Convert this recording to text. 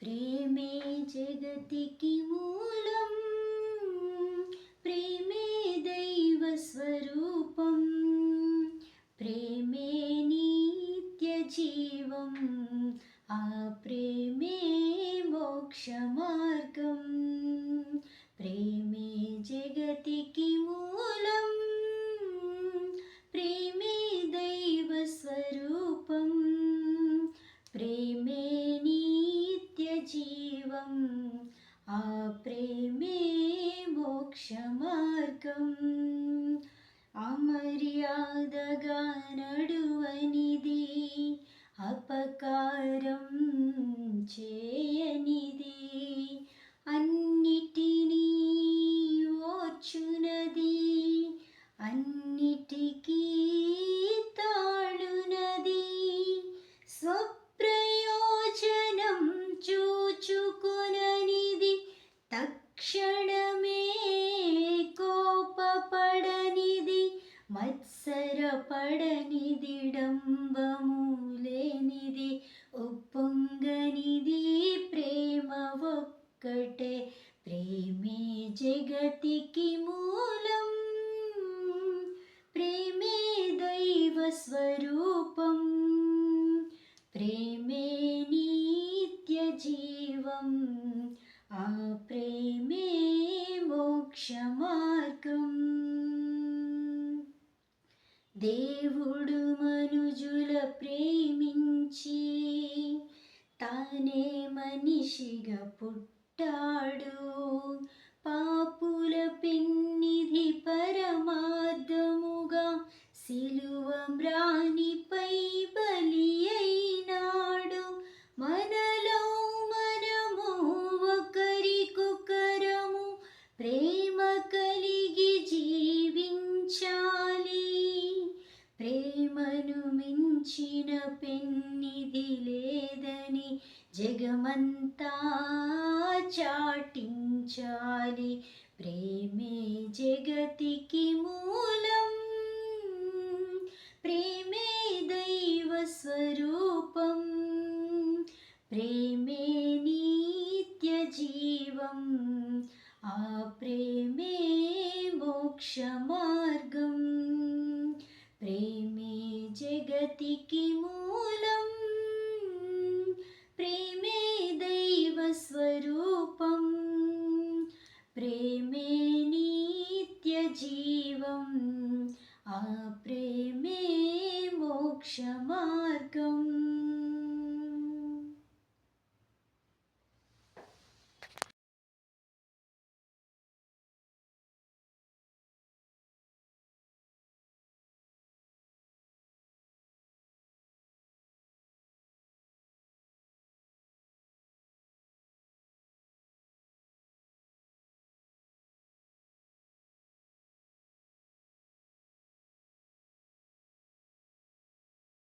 ప్రేమే జగతికి మూలం, ప్రేమే దైవ స్వరూపం, ప్రేమే నిత్య జీవం, ఆ ప్రేమే మోక్ష మార్గం. ప్రేమే జగతికి మూలం, ప్రేమే దైవ స్వరూపం, ప్రేమే నిత్య జీవం, ఆ ప్రేమే మోక్ష మార్గం. అమర్యాదగా నడువనిది, అపకారం చేయనిది, అన్నిటినీ ఓర్చునది, అన్నిటికీ తాళునది, స్వప్రయోజనం చూచుకొననిది, తక్షణమే కోపపడనిది, మత్సరపడనిది, డంబము లేనిది, ఉప్పొంగనిది, ప్రేమ ఒక్కటే. ప్రేమే జగతికి మూలం, ప్రేమే దైవ స్వరూపం, ప్రేమే నిత్య జీవం, ఆ ప్రేమే మోక్ష మార్గం. దేవుడు మనుజుల ప్రేమించి తానే మనిషిగా పుట్టాడు, పాపుల పెన్నిధి పరమార్థముగా సిలువ మ్రానిపై బలి అయినాడు. మనలో మనము ఒకరికొకరము ప్రేమ కలిగి జీవించాలి. ప్రేమను మించిన పెన్నిధి లేదని జగమంతా చాటించాలి. ప్రేమే జగతికి మూలం, ప్రేమే దైవ స్వరూపం, ప్రేమే